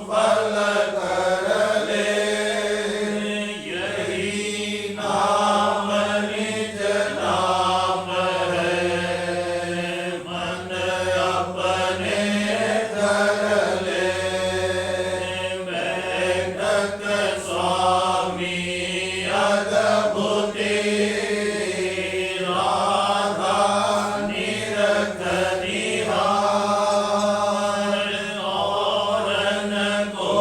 फल कर ले। यही नाम निज नाम है, मन अपने धर ले। बैठक स्वामी अद्भुति, राधा निरख निहार। और न को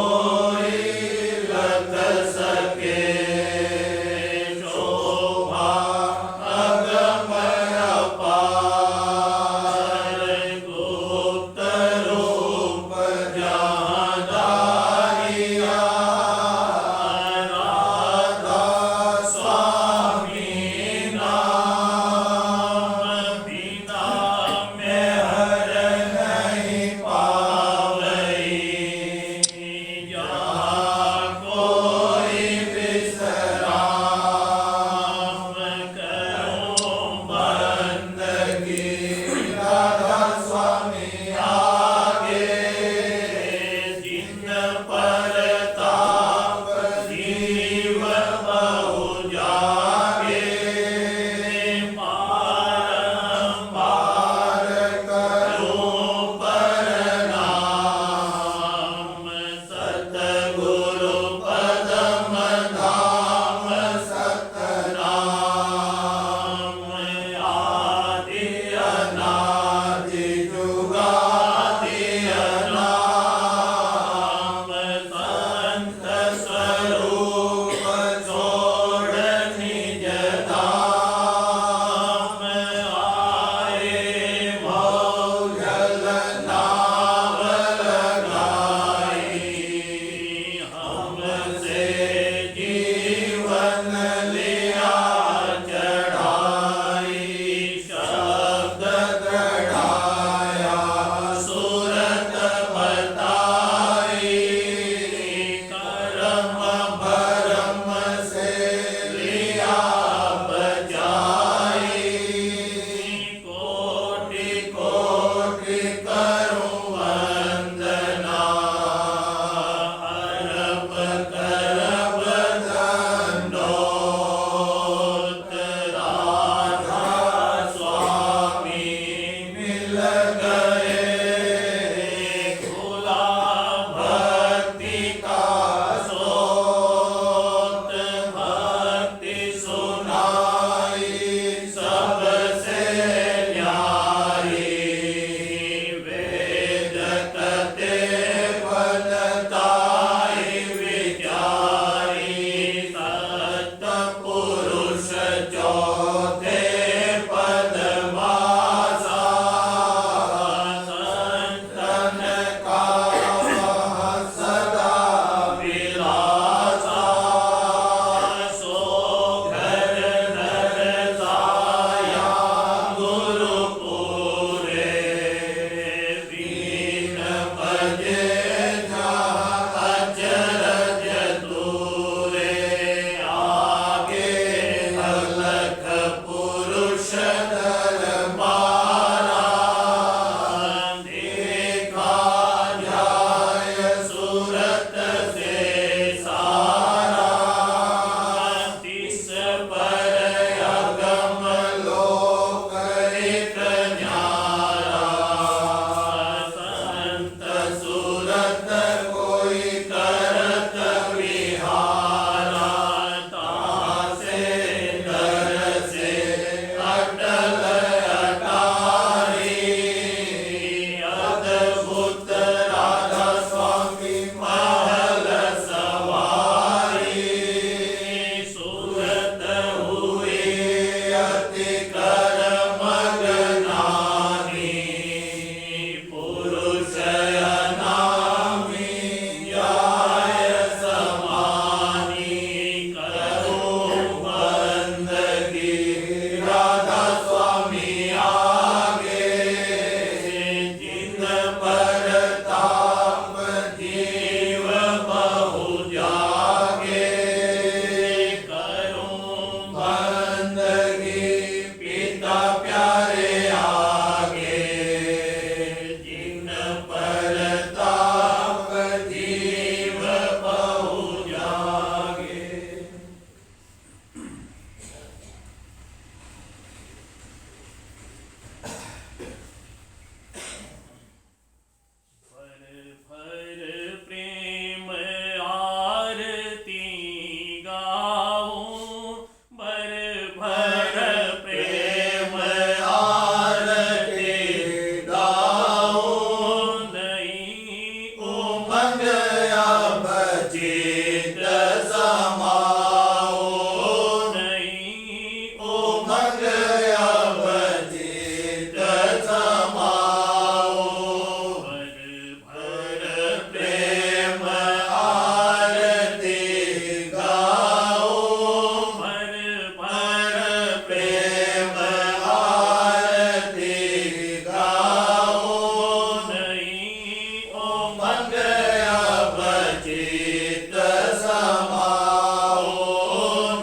चित्त समाओ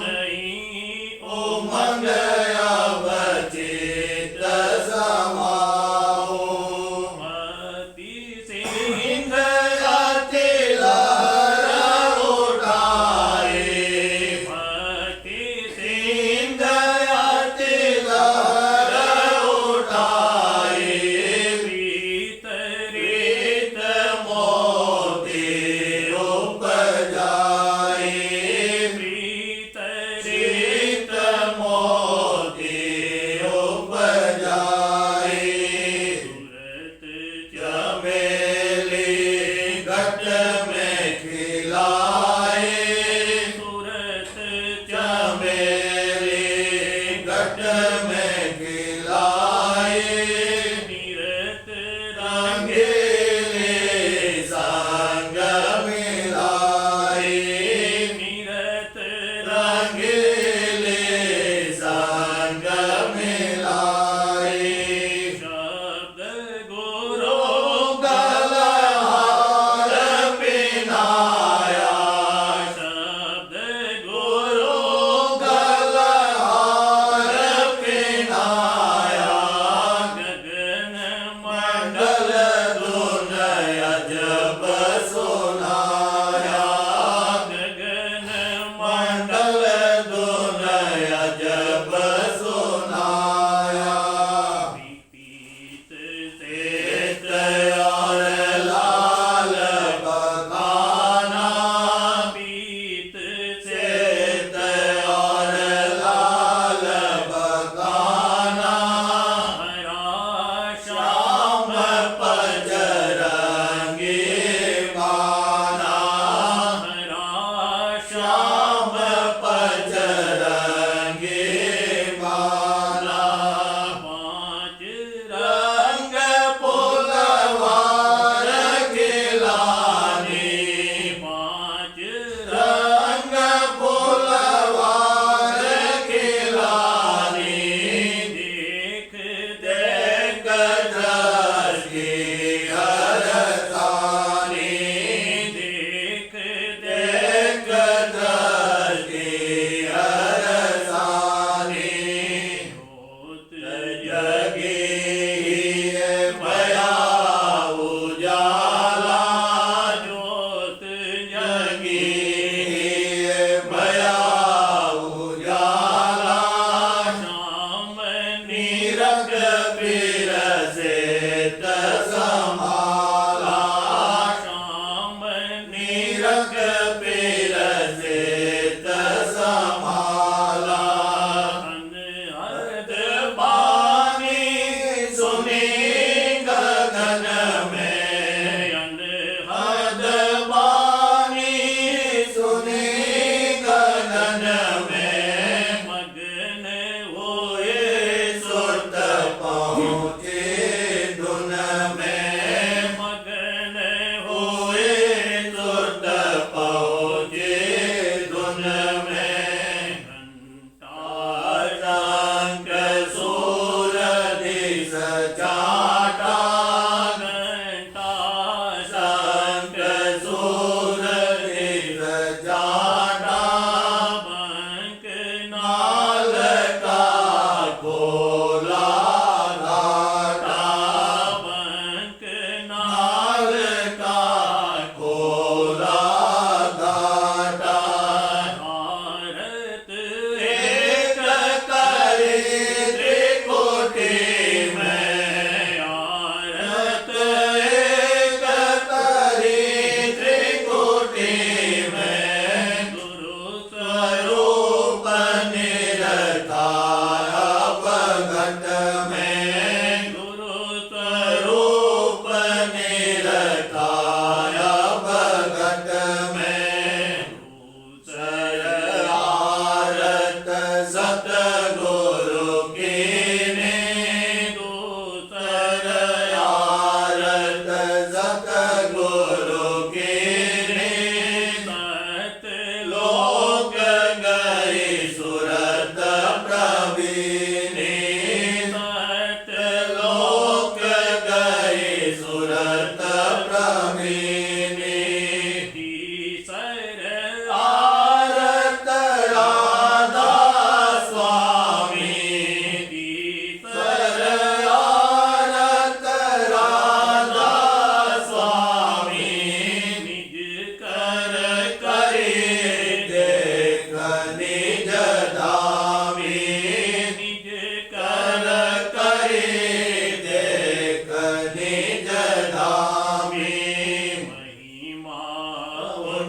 नहीं उमंग अब चित्त समाओ मति से सिंह अति लहर उठाए मति से सिंह अति लहर उठाए प्रीत रे प्रीत मोती उप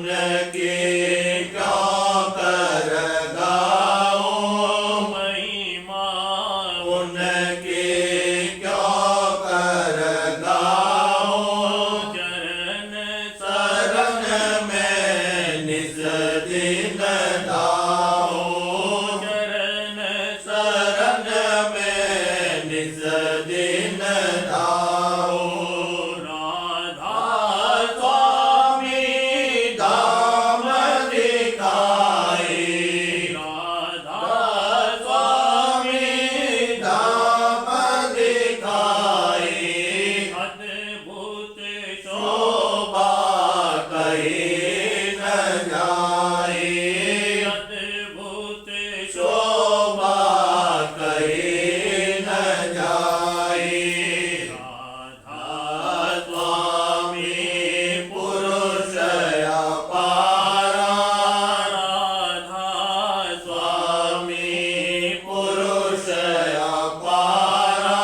उनके क्यों कर गाओ महिमा उनके क्यों कर गाओ चरण शरण में निज दिन दाओ चरण शरण में निज दिन दाओ राधा स्वामी धाम दिखाए राधा स्वामी धाम दिखाए अद्भुत शोभा कहीं न जाए अद्भुत शोभा कहीं न जाए राधा स्वामी पुरुष अपारा राधा स्वामी पुरुष अपारा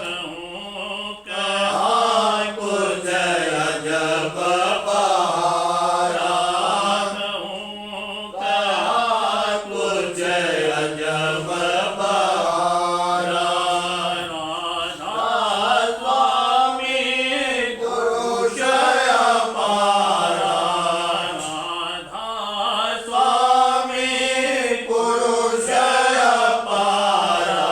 कहूँ कहाँ कुछ अजब बहारा कहूँ कहाँ कुछ अजब बहारा राधा स्वामी पुरुष अपारा राधा स्वामी पुरुष अपारा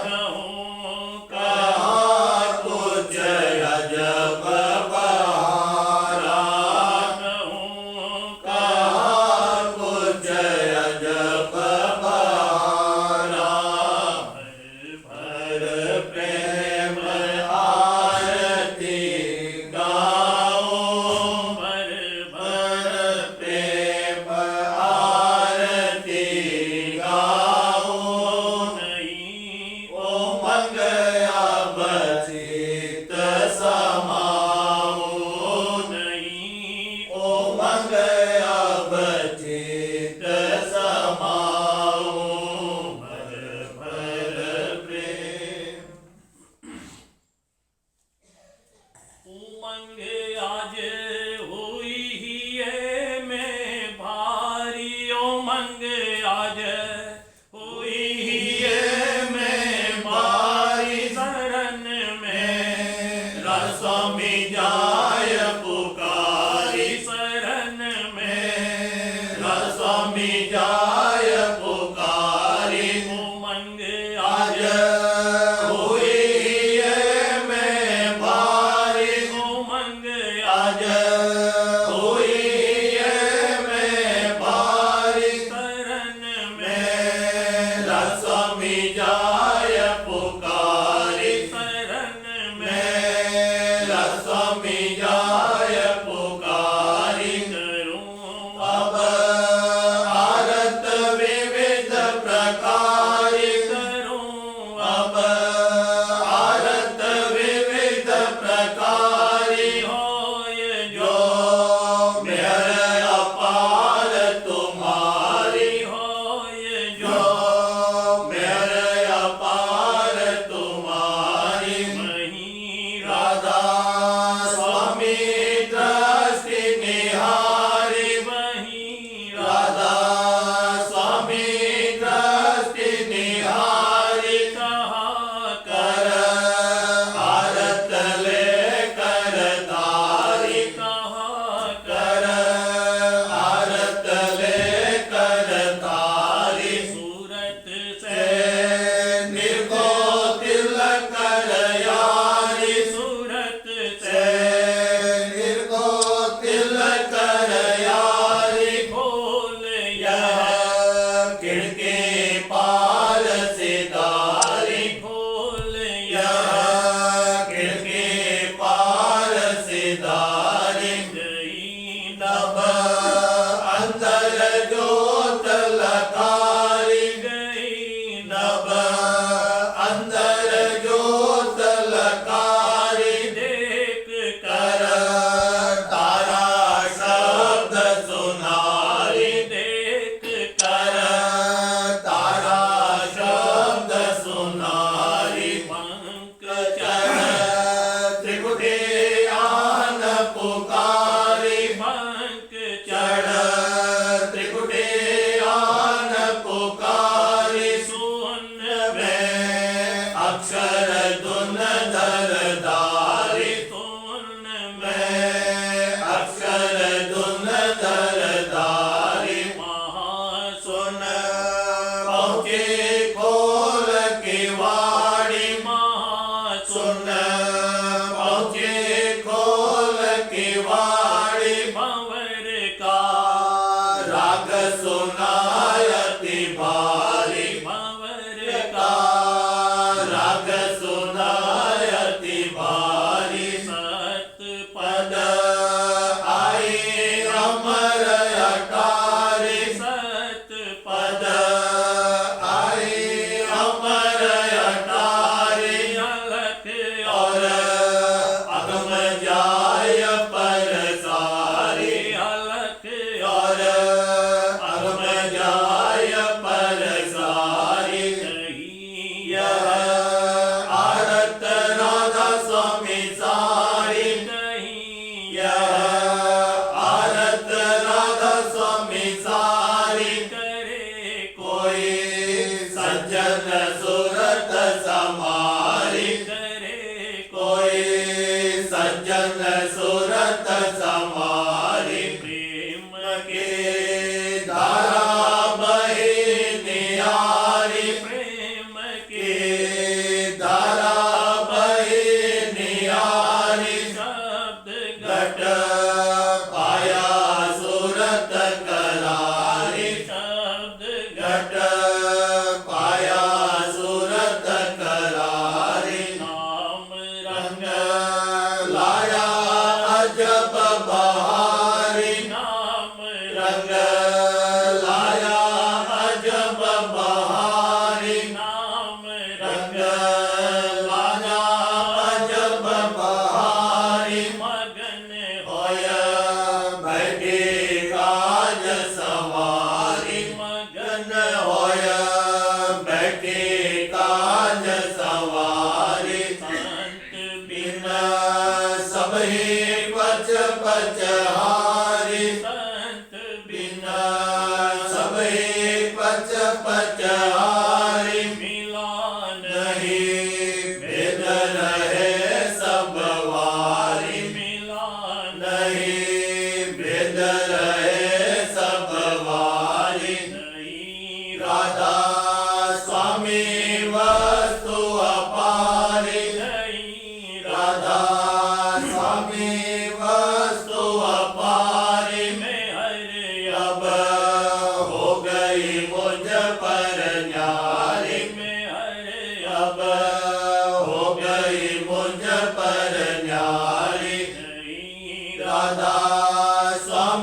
कहूँ कहाँ कुछ अजब बहारा कहूँ कहाँ कुछ अजब बहारा भर प्रेम आरती गाओ भर भर प्रेम आरती गाओ नहीं उमंग अब चित समाओ नहीं उमंग अब चित समाओ भर भर प्रेम उमंग आज हुई ही है मैं भारी उमंग आज हुई ही है मैं मारी शरण में स्वामी जाय पुकारी शरण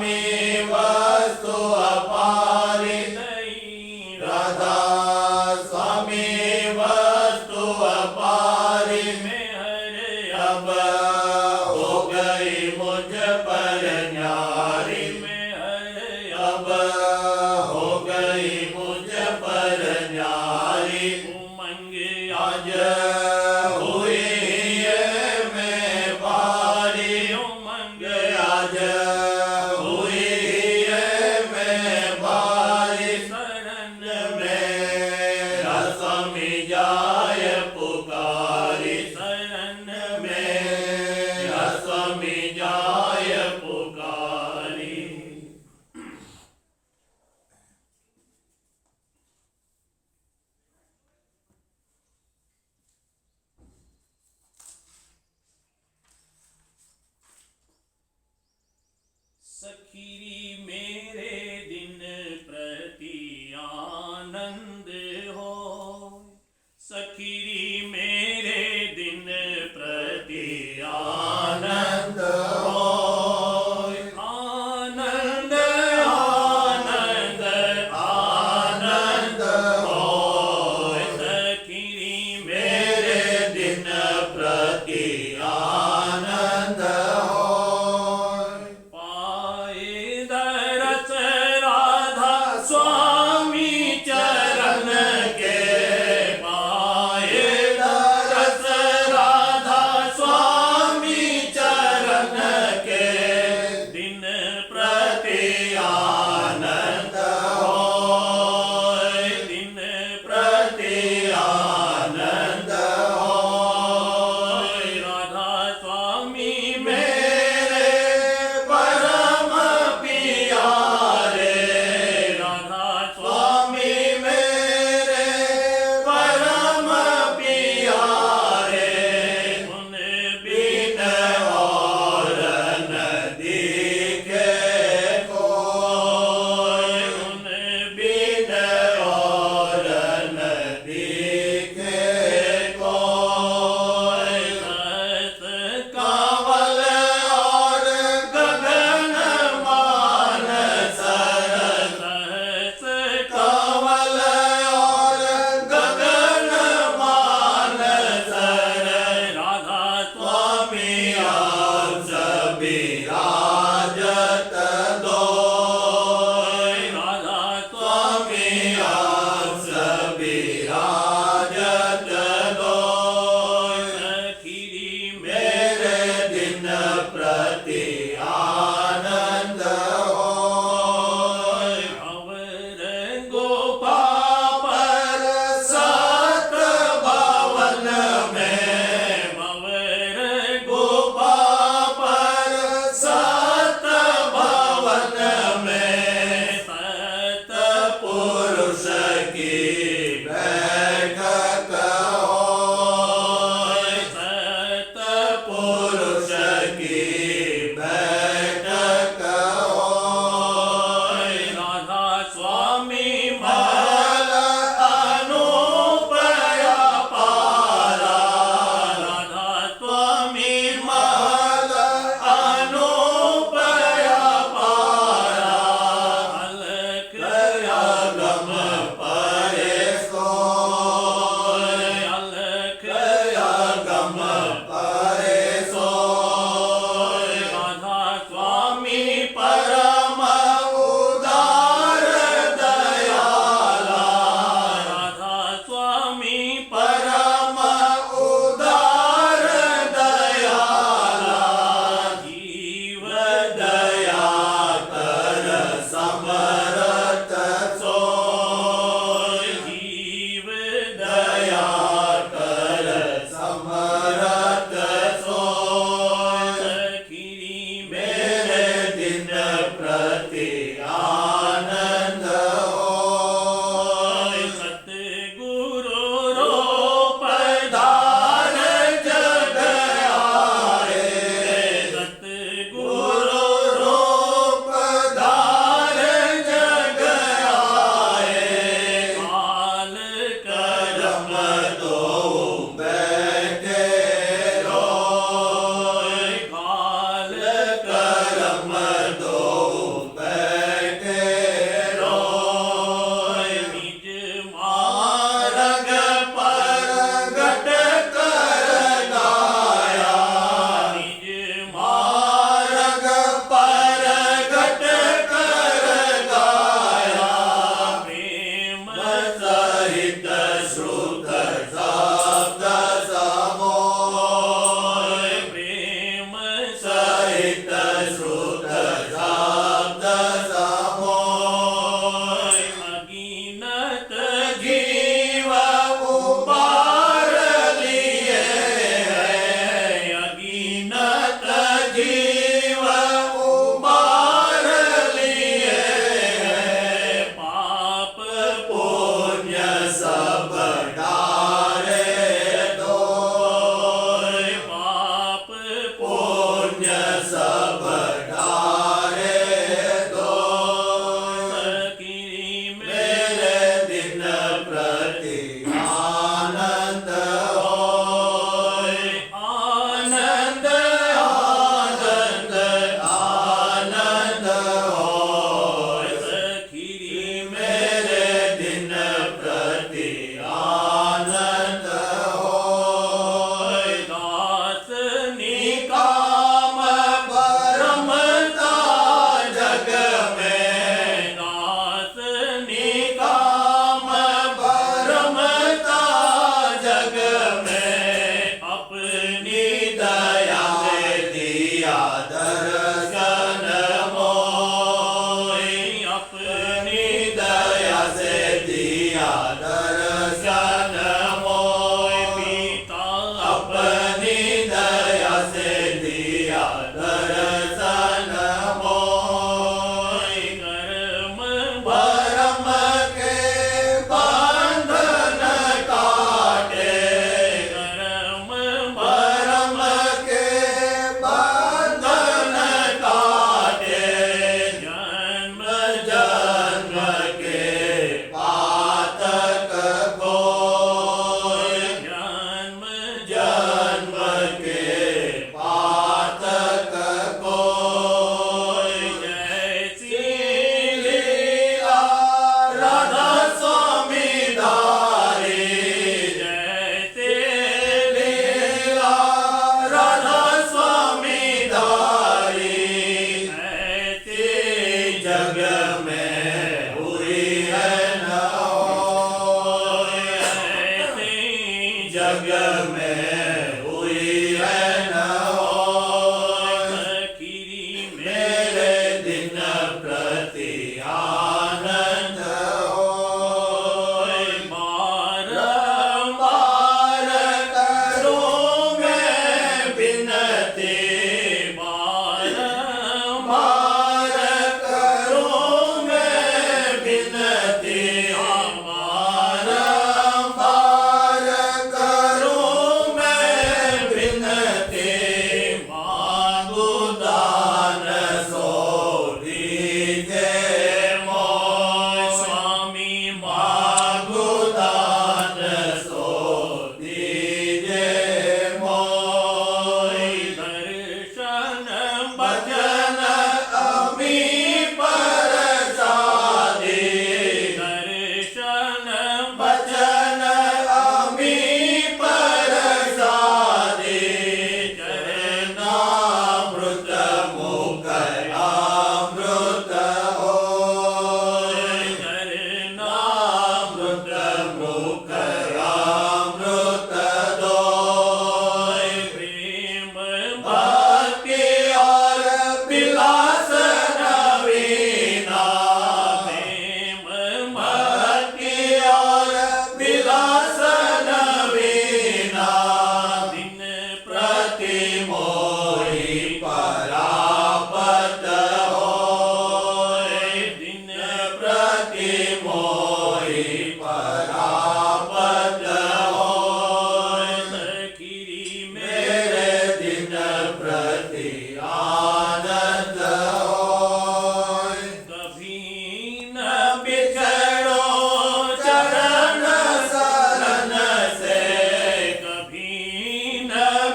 स्वामी वस्तु अपारी दई राधा स्वामी वस्तु अपारी में हर अब हो गई मुझ पर न्यारी में हर अब हो गई मुझ पर न्यारी उमंग आज हुई है मैं बारी उमंग आज हुई है मैं बारी शरण मेरा स्वामी जाय पुकारी शरण मेरा स्वामी जाय पुकारी सखीरी मेरे दिन प्रति आनंद हो सखीरी मेरे दिन प्रति आनंद होय आनंद आनंद आनंद होय सखीरी मेरे दिन प्रति आनंद होय पाए जग में हुई है न होय, ऐसे जग में हुई है न होय। सखीरी मेरे दिन प्रति आनंद होय, बारंबार करूं मैं बिनती, बारंबार करूं मैं बिनती, बारंबार करूं मैं बिनती, मांगू दान सो दीजे मोय, स्वामी मांगू दान सो दीजे मोय। दर्शन भजन अमी परसादी, दर्शन भजन अमी परसादी, चरणामृत मुख अमृत होय, चरणामृत मुख अमृत दोय। प्रेम भक्ति और विलास नवीना, प्रेम भक्ति और विलास नवीना, दिन प्रति मोहि परापत होय, दिन प्रति मोहि परापत होय। सखीरी मेरे दिन प्रति आनंद होय, कभी न बिछड़ो चरण शरण से, कभी न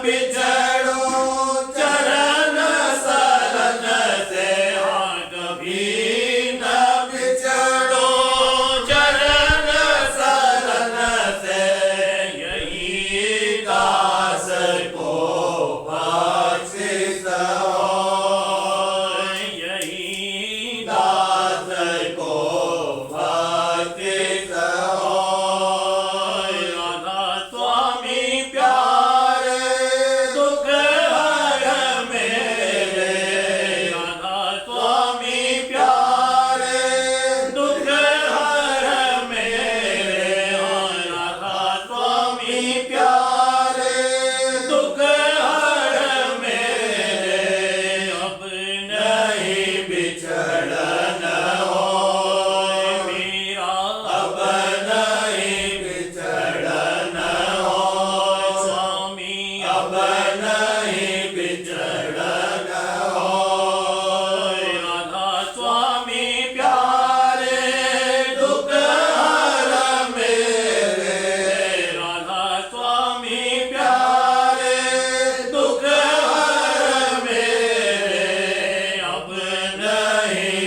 बिछड़ो चरण शरण से, कभी न बिछड़ो चरण शरण से, यही दास को बख्शिश होय, यही दास को बख्शिश होय। राधा स्वामी प्यारे दुख हर मेरे, राधा स्वामी प्यारे दुख हर मेरे, राधा स्वामी प्यारे दुख हर मेरे, अब नहीं बिछड़न होय मेरा अब नहीं बिछड़न होय, स्वामी अब नहीं बिछड़न होय। राधा स्वामी प्यारे दुख हर मेरे, राधा स्वामी प्यारे दुख हर मेरे, अब नहीं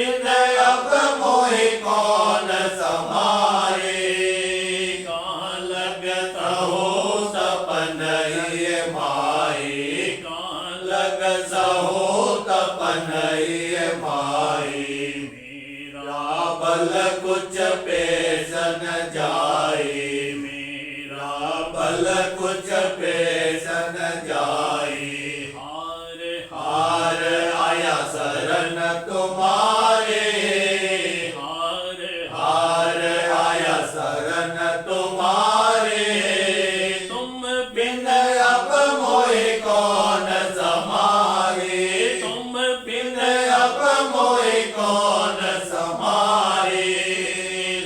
बिन अब मोहि कौन समारे। कहाँ लगत हो तपन ये माई, कहाँ लग सहो तपन ये माई। मेरा बल कुछ पेश न जाए, मेरा बल कुछ पेश न जाए। हार हार आया शरण तुम्हारे, हार हार आया शरण तुम्हारे। तुम बिन अब मोहि कौन समारे, तुम बिन अब मोहि कौन समारे।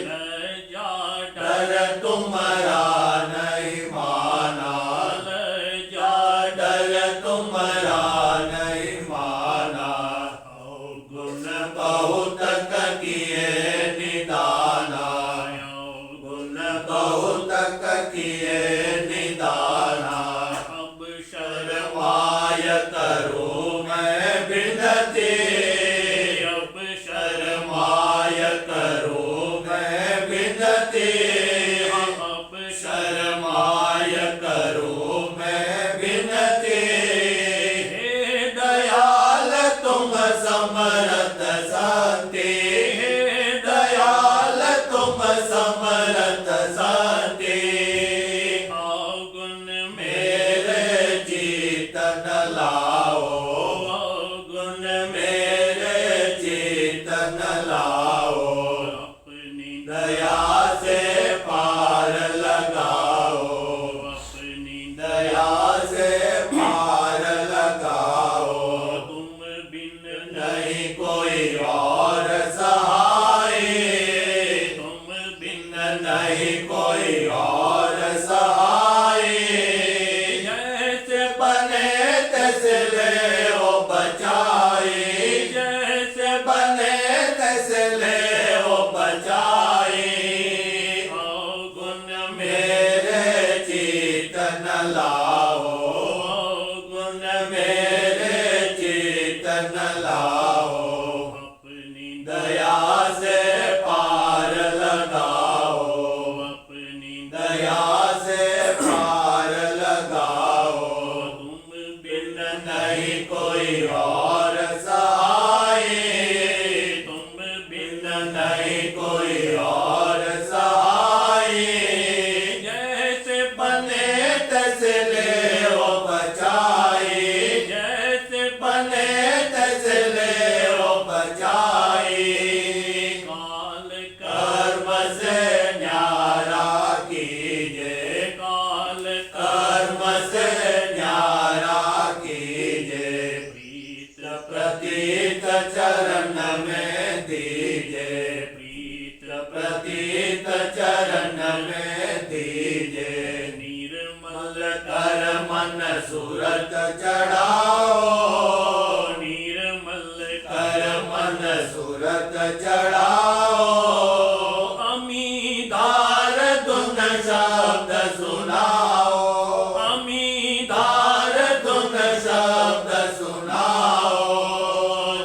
लजा डर तुम्हारा नहीं माना, लजा डर तुम्हारा नहीं माना। गुण बहुत किए निदाना, गुण बहुत किए निदाना। अब शर्म शर्माय करो मैं विनती, अब शर्म शर्माय करो मैं विनती। अब शर्माय करो मैं विनती। हे दयाल तुम समरथ शांति, हे दयाल तुम समरथ शांति। गुण मेरे चेतन लाओ, गुण मेरे चेतन लाओ। अपनी दया से पार लगाओ, अपनी दया से पार लगाओ। तुम बिन नहीं कोई और सहाय, तुम बिन नहीं कोई और सहाय। जैसे बने तैसे ले ओ बचाए, जैसे बने तैसे ले ओ बचाए। गुण मेरे चेतन लाओ, गुण मेरे चेतन लाओ। अपनी दया से पार लगाओ, अपनी दया से पार लगाओ। तुम बिन नहीं कोई और सहाय, तुम बिन नहीं कोई और सहाय। जैसे बने तैसे ले ओ बचाए, जैसे बने तैसे ले ओ बचाए। काल कर्म से न्यारा कीजिए, काल कर्म से न्यारा कीजिए। प्रीत प्रतीत चरण में दीजिए, प्रीत प्रतीत चरण में दीजिए। निर्मल कर मन सूरत चढ़ाओ, निर्मल कर मन सूरत चढ़ाओ। अमीदार दार धुन शब्द सुनाओ, अमीदार दार धुन शब्द सुनाओ।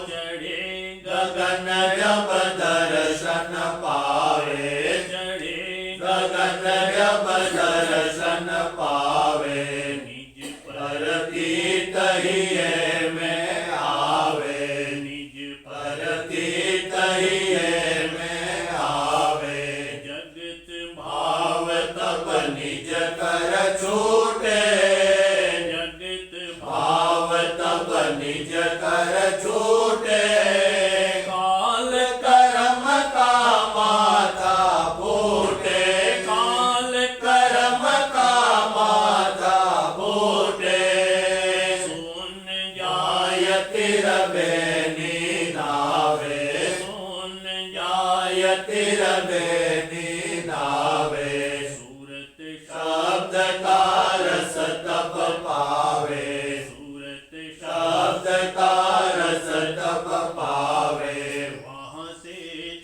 चढ़े गगन जब दर्शन पावे, चढ़े गगन जब दर्शन पावे। निज परतीत हिये में आवे, निज परतीत हिये में आवे। जगत भाव तब निज कर छूटे, जगत भाव तब निज कर छूटे। काल कर्म का माथा फूटे, काल कर्म का माथा फूटे। सुन जाय तिर बेनी नावे, सुन जाय तिर बेनी नावे। सूरत शब्द का रस तब पावे, सूरत शब्द का रस तब पावे। वहाँ से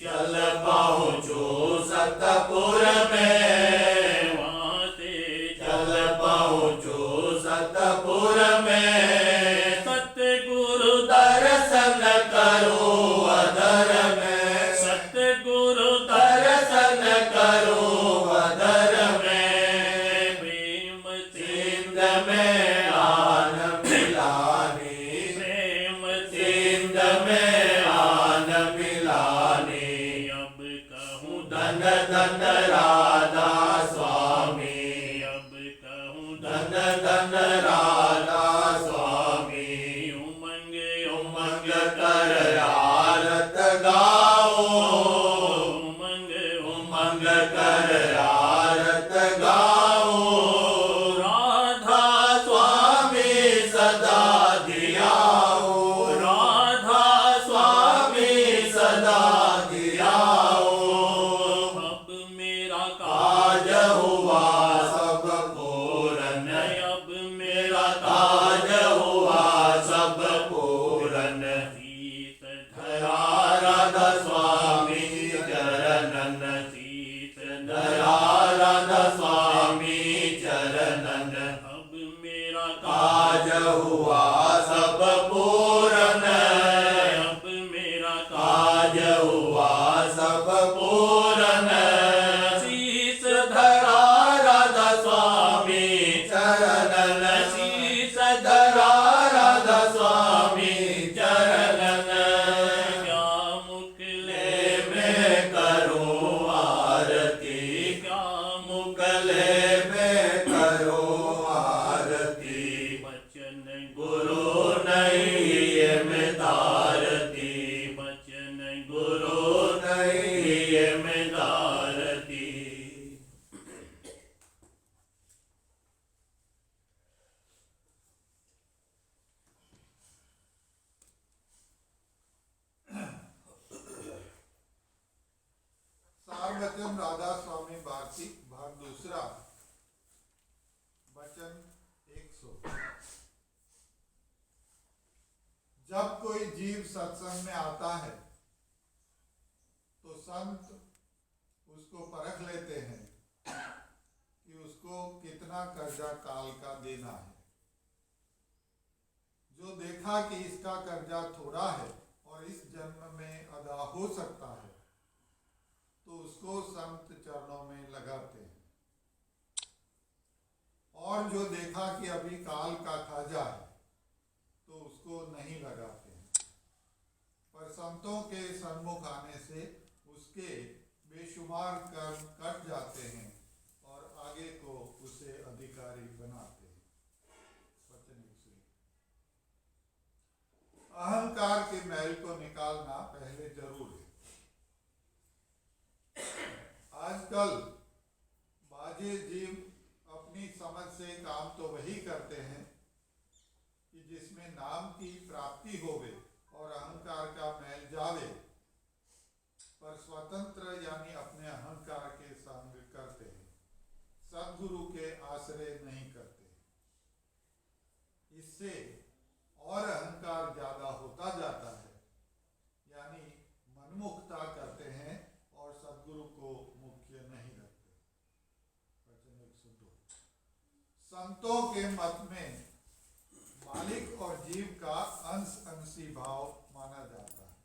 चल पहुँचो सतपुर में, वहाँ से चल पहुँचो सतपुर में। सतगुरु दर्शन करो अधर गाओ, उमंग उमंग कर आरत गाओ। राधा स्वामी सदा धियाओ, राधा स्वामी सदा धियाओ। अब मेरा काज हुआ सब पूरन, अब मेरा काज हुआ सब पूरन। शीस दया राधा स्वामी चरणन, शीस दया राधा स्वामी चरणन। अब मेरा काज हुआ सब पूरन, अब मेरा काज हुआ सब पूरन। शीस धरा राधा स्वामी चरणन, शीस धरा राधा स्वामी चरणन। क्या मुकले मैं करूं आरती, क्या मुकले में करूं आरती। बचन गुरु नहीं में दारती, बचन गुरु नहीं में दारती। सार वचन राधा स्वामी भारती भाग दूसरा वचन 100। जब कोई जीव सत्संग में आता है तो संत उसको परख लेते हैं कि उसको कितना कर्जा काल का देना है। जो देखा कि इसका कर्जा थोड़ा है और इस जन्म में अदा हो सकता है तो उसको संत चरणों में लगाते हैं। और जो देखा कि अभी काल का खाजा है तो उसको नहीं लगाते हैं। पर संतों के सन्मुख आने से उसके बेशुमार कर्म कट जाते हैं और आगे को उसे अधिकारी बनाते हैं। वचन 101। अहंकार के मैल को निकालना पहले जरूर है। आजकल बाजे जीव अपनी समझ से काम तो वही करते हैं कि जिसमें नाम की प्राप्ति होवे और अहंकार का मैल जावे, पर स्वतंत्र यानी अपने अहंकार के संग करते हैं, सद्गुरु के आश्रय नहीं करते। इससे और अहंकार ज्यादा होता जाता है, यानी मनमुखता करते हैं और सद्गुरु को मुख्य नहीं रखते। वचन 102। संतों के मत में मालिक और जीव का अंश अंशी भाव माना जाता है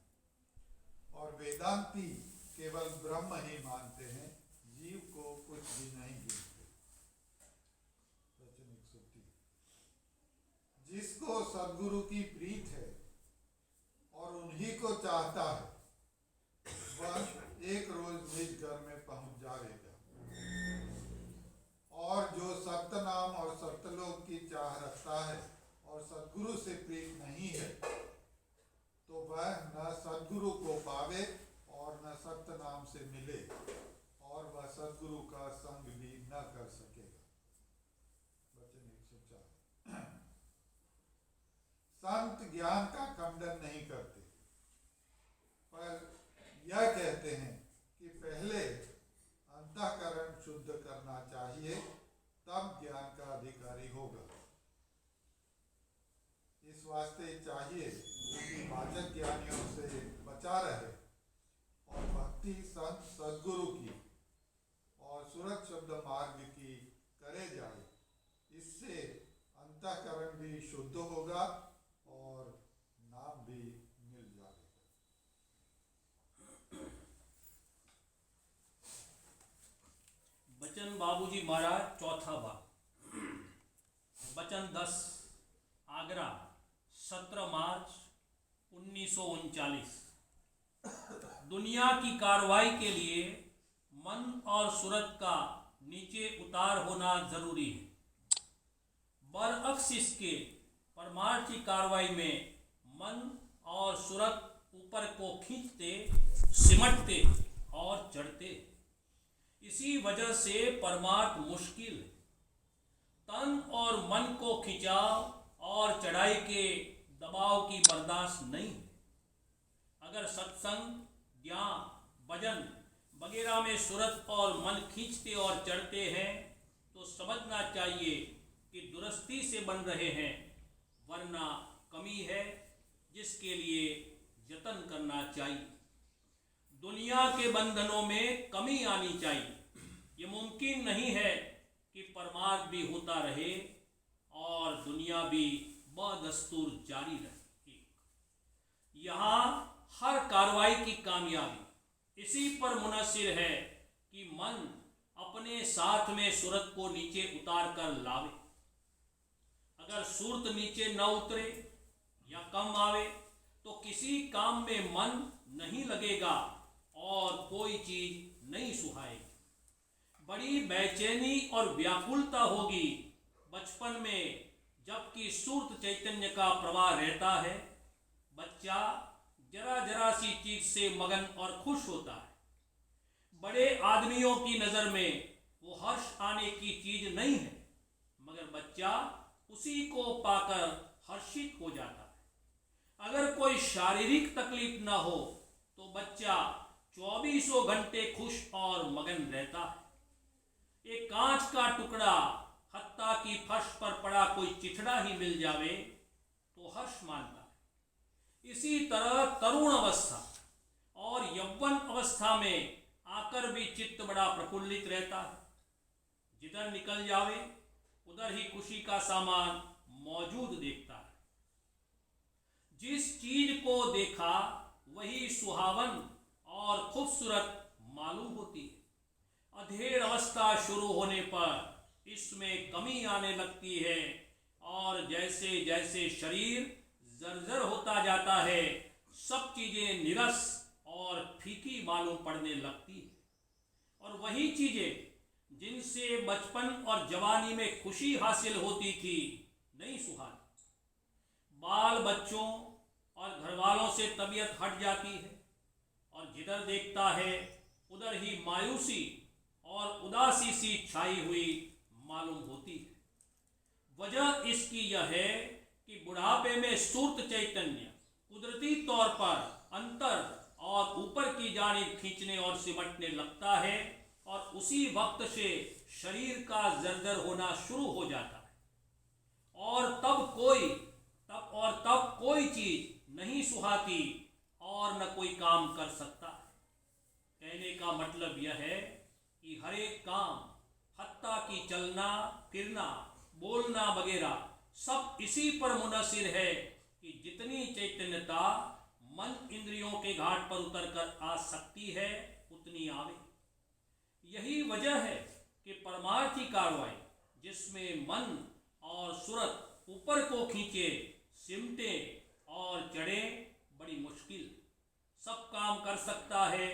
और वेदांती केवल ब्रह्म ही मानते हैं, जीव को कुछ भी नहीं गिनते। वचन 103। जिसको सद्गुरु की प्रीत है और उन्हीं को चाहता है वह एक रोज निज घर में पहुंच जाएगा। और जो सत्य नाम और सत्यलोक की चाह रखता है और सद्गुरु से प्रीत नहीं है तो वह न सद्गुरु को पावे और न सत्य नाम से मिले और वह सद्गुरु का संग भी न कर सकेगा। वचन 104। संत ज्ञान का खंडन नहीं करते, पर यह कहते हैं कि पहले अंतःकरण शुद्ध करना चाहिए, तब ज्ञान का अधिकारी होगा। इस वास्ते चाहिए कि वाचक ज्ञानियों से बचा रहे और भक्ति संत सद्गुरु की और सूरत शब्द मार्ग की करे जाए। इससे अंतःकरण भी शुद्ध होगा और नाम भी मिल जाएगा। वचन बाबूजी महाराज चौथा भाग। वचन 10 आगरा 17 मार्च 1939। दुनिया की कार्रवाई के लिए मन और सूरत का नीचे उतार होना जरूरी है। बरअक्स इसके परमार्थी कार्रवाई में मन और सूरत ऊपर को खींचते, सिमटते और चढ़ते। इसी वजह से परमार्थ मुश्किल है। तन और मन को खिंचाव और चढ़ाई के दबाव की बर्दाश्त नहीं है। अगर सत्संग, ज्ञान, भजन वगैरह में सूरत और मन खींचते और चढ़ते हैं तो समझना चाहिए कि दुरुस्ती से बन रहे हैं, वरना कमी है जिसके लिए यत्न करना चाहिए। दुनिया के बंधनों में कमी आनी चाहिए। ये मुमकिन नहीं है कि परमार्थ भी होता रहे और दुनिया भी बदस्तूर जारी रहे। यहाँ हर कार्रवाई की कामयाबी इसी पर मुनहसिर है कि मन अपने साथ में सूरत को नीचे उतार कर लावे। अगर सूरत नीचे न उतरे या कम आवे तो किसी काम में मन नहीं लगेगा और कोई चीज नहीं सुहाएगी। बड़ी बेचैनी और व्याकुलता होगी बचपन में, जबकि सूरत चैतन्य का प्रवाह रहता है। बच्चा जरा जरा सी चीज से मगन और खुश होता है। बड़े आदमियों की नजर में वो हर्ष आने की चीज नहीं है, मगर बच्चा उसी को पाकर हर्षित हो जाता है। अगर कोई शारीरिक तकलीफ ना हो तो बच्चा 24 घंटे खुश और मगन रहता है। एक कांच का टुकड़ा, हत्ता की फर्श पर पड़ा कोई चिथड़ा ही मिल जावे तो हर्ष मानता है। इसी तरह तरुण अवस्था और यौवन अवस्था में आकर भी चित्त बड़ा प्रफुल्लित रहता है। जिधर निकल जावे उधर ही खुशी का सामान मौजूद देखता है। जिस चीज को देखा वही सुहावन और खूबसूरत मालूम होती है। अधेड़ अवस्था शुरू होने पर इसमें कमी आने लगती है और जैसे जैसे शरीर जर्जर होता जाता है, सब चीजें निरस और फीकी मालूम पड़ने लगती है। और वही चीजें जिनसे बचपन और जवानी में खुशी हासिल होती थी नहीं सुहाती। बाल बच्चों और घर वालों से तबीयत हट जाती है और जिधर देखता है उधर ही मायूसी और उदासी सी छाई हुई मालूम होती है। वजह इसकी यह है कि बुढ़ापे में सूर्त चैतन्य कुदरती तौर पर अंतर और ऊपर की जानिब खींचने और सिमटने लगता है और उसी वक्त से शरीर का जर्जर होना शुरू हो जाता है और तब कोई चीज नहीं सुहाती और न कोई काम कर सकता है। कहने का मतलब यह है कि हर एक काम, हत्ता की चलना फिरना, बोलना वगैरह सब इसी पर मुनहसिर है कि जितनी चैतन्यता मन इंद्रियों के घाट पर उतर कर आ सकती है उतनी आवे। यही वजह है कि परमार्थी कार्रवाई जिसमें मन और सूरत ऊपर को खींचे, सिमटे और चढ़े बड़ी मुश्किल। सब काम कर सकता है,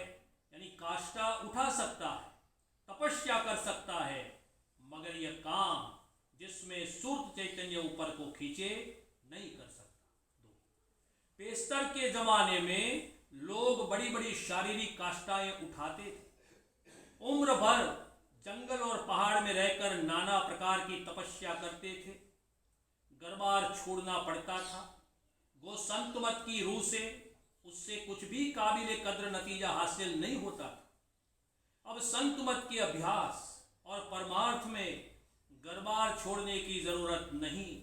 यानी काष्ठा उठा सकता है, तपस्या कर सकता है, मगर यह काम जिसमें सूर्य चैतन्य ऊपर को खींचे नहीं कर सकता। पेस्तर के जमाने में लोग बड़ी बड़ी शारीरिक काष्ठाएं उठाते थे। उम्र भर जंगल और पहाड़ में रहकर नाना प्रकार की तपस्या करते थे। घर-बार छोड़ना पड़ता था। वो संत मत की रूह से उससे कुछ भी काबिले कद्र नतीजा हासिल नहीं होता था। अब संत मत के अभ्यास और परमार्थ में घर-बार छोड़ने की जरूरत नहीं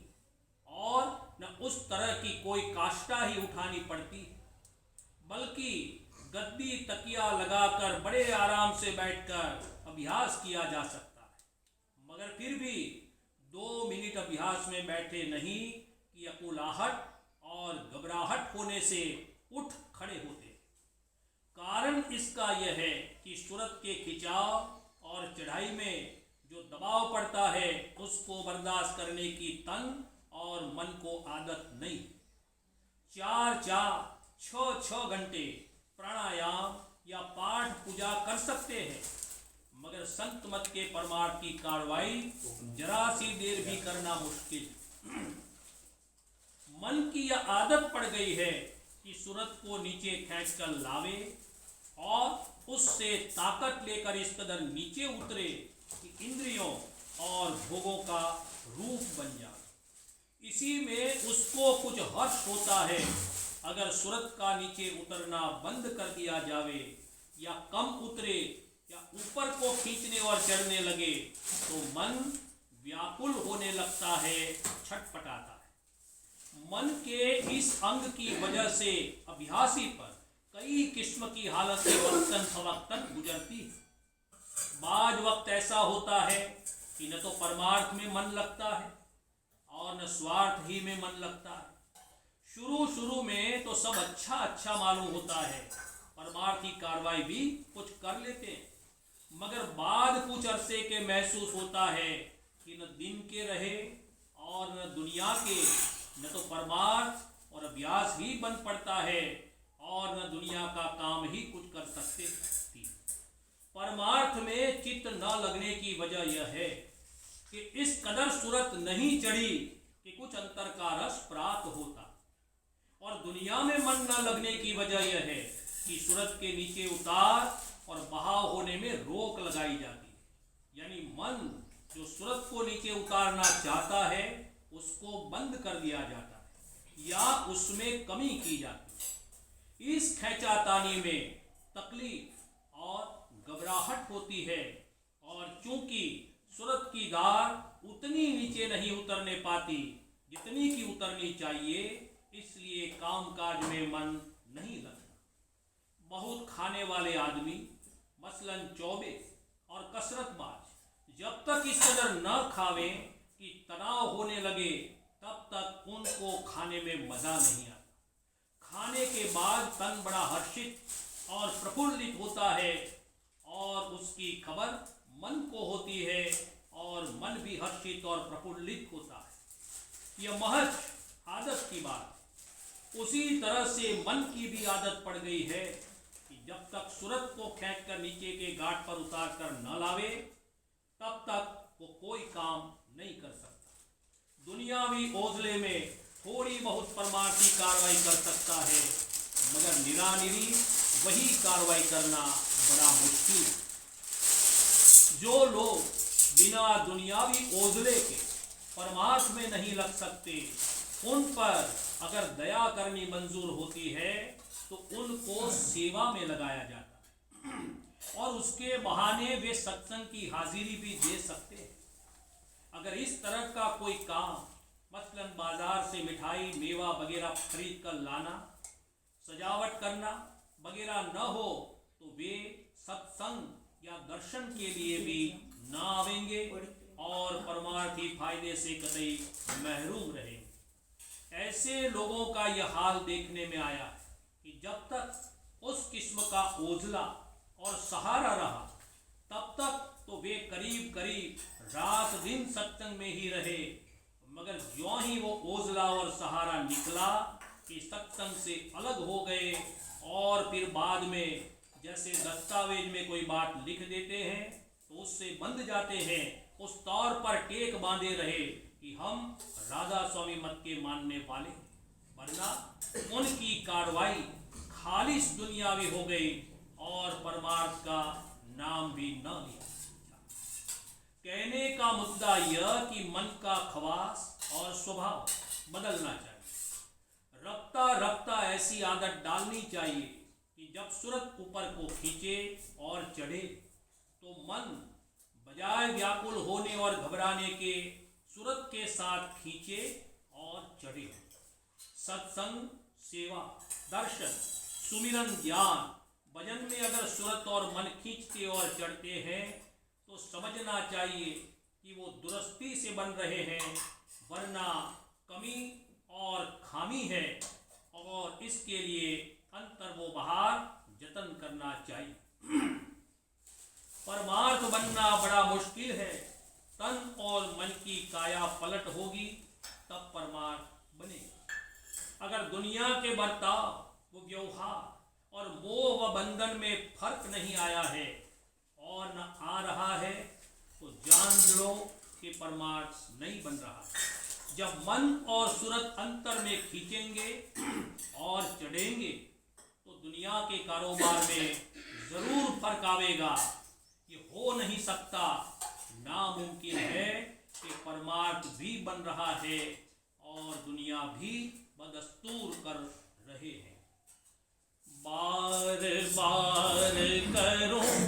और न उस तरह की कोई काष्ठा ही उठानी पड़ती, बल्कि गद्दी तकिया लगाकर बड़े आराम से बैठकर अभ्यास किया जा सकता है। मगर फिर भी 2 मिनट अभ्यास में बैठे नहीं कि अकुलाहट और घबराहट होने से उठ खड़े होते। कारण इसका यह है कि सूरत के खिंचाव और चढ़ाई में जो दबाव पड़ता है उसको बर्दाश्त करने की तन और मन को आदत नहीं। 4-4, 6-6 घंटे प्राणायाम या पाठ पूजा कर सकते हैं, मगर संत मत के परमार्थ की कार्रवाई जरा सी देर भी करना मुश्किल। मन की यह आदत पड़ गई है कि सूरत को नीचे खींचकर लावे और उससे ताकत लेकर इस कदर नीचे उतरे कि इंद्रियों और भोगों का रूप बन जाए। इसी में उसको कुछ हर्ष होता है। अगर सूरत का नीचे उतरना बंद कर दिया जावे या कम उतरे या ऊपर को खींचने और चढ़ने लगे तो मन व्याकुल होने लगता है, छटपटाता है। मन के इस अंग की वजह से अभ्यासी पर कई किस्म की हालतें वक्तन फवक्तन गुजरती है। बाज वक्त ऐसा होता है कि न तो परमार्थ में मन लगता है और न स्वार्थ ही में मन लगता है। शुरू में तो सब अच्छा मालूम होता है, परमार्थ की कार्रवाई भी कुछ कर लेते हैं, मगर बाद कुछ अरसे के महसूस होता है कि न दिन के रहे और न दुनिया के, न तो परमार्थ और अभ्यास ही बन पड़ता है और न दुनिया का काम ही कुछ कर सकते थी। परमार्थ में चित्त न लगने की वजह यह है कि इस कदर सूरत नहीं चढ़ी कि कुछ अंतर का रस प्राप्त होता, और दुनिया में मन न लगने की वजह यह है कि सूरत के नीचे उतार और बहाव होने में रोक लगाई जाती है। यानी मन जो सूरत को नीचे उतारना चाहता है उसको बंद कर दिया जाता है या उसमें कमी की जाती है। इस खींचातानी में तकलीफ और घबराहट होती है, और चूंकि सूरत की धार उतनी नीचे नहीं उतरने पाती जितनी की उतरनी चाहिए, इसलिए कामकाज में मन नहीं लगता। बहुत खाने वाले आदमी मसलन चौबे और कसरतबाज जब तक इस कदर न खावे कि तनाव होने लगे तब तक उनको खाने में मजा नहीं आता। खाने के बाद तन बड़ा हर्षित और प्रफुल्लित होता है और उसकी खबर मन को होती है और मन भी हर्षित और प्रफुल्लित होता है। यह महज आदत की बात है। उसी तरह से मन की भी आदत पड़ गई है कि जब तक सूरत को खींचकर नीचे के घाट पर उतार कर न लावे तब तक वो कोई काम नहीं कर सकता। दुनियावी ओझले में थोड़ी बहुत परमार्थी कार्रवाई कर सकता है, मगर निरानिरी वही कार्रवाई करना बड़ा मुश्किल है। जो लोग बिना दुनियावी ओझले के परमार्थ में नहीं लग सकते, उन पर अगर दया करनी मंजूर होती है तो उनको सेवा में लगाया जाता है और उसके बहाने वे सत्संग की हाजिरी भी दे सकते हैं। अगर इस तरह का कोई काम, मसलन बाजार से मिठाई मेवा वगैरह खरीद कर लाना, सजावट करना वगैरह न हो तो वे सत्संग या दर्शन के लिए भी न आवेंगे और परमार्थी फायदे से कतई महरूम रहेंगे। ऐसे लोगों का यह हाल देखने में आया है कि जब तक उस किस्म का ओझला और सहारा रहा तब तक तो वे करीब करीब रात दिन सत्संग में ही रहे, मगर ज्यों ही वो ओझला और सहारा निकला कि सत्संग से अलग हो गए और फिर बाद में जैसे दस्तावेज में कोई बात लिख देते हैं तो उससे बंध जाते हैं, उस तौर पर टेक बांधे रहे कि हम राधा स्वामी मत के मानने वाले, वरना उनकी कार्रवाई खालिस दुनियावी हो गई और परमार्थ का नाम भी न लिया। कहने का मुद्दा यह कि मन का खवास और स्वभाव बदलना चाहिए। रफ्ता रफ्ता ऐसी आदत डालनी चाहिए कि जब सूरत ऊपर को खींचे और चढ़े तो मन बजाय व्याकुल होने और घबराने के सूरत के साथ खींचे और चढ़े। सत्संग, सेवा, दर्शन, सुमिरन, ज्ञान, भजन में अगर सूरत और मन खींचते और चढ़ते हैं तो समझना चाहिए कि वो दुरुस्ती से बन रहे हैं, वरना कमी और खामी है और इसके लिए अंतर वो बाहर जतन करना चाहिए। परमार्थ बनना बड़ा मुश्किल है। तन और मन की काया पलट होगी तब परमार्थ बनेगा। अगर दुनिया के बर्ताव, वो व्यवहार और मोह व बंधन में फर्क नहीं आया है और न आ रहा है तो जान लो कि परमार्थ नहीं बन रहा है। जब मन और सूरत अंतर में खींचेंगे और चढ़ेंगे तो दुनिया के कारोबार में जरूर फर्क आवेगा। ये हो नहीं सकता, नामुमकिन है कि परमार्थ भी बन रहा है और दुनिया भी बदस्तूर कर रहे हैं। बार बार करूं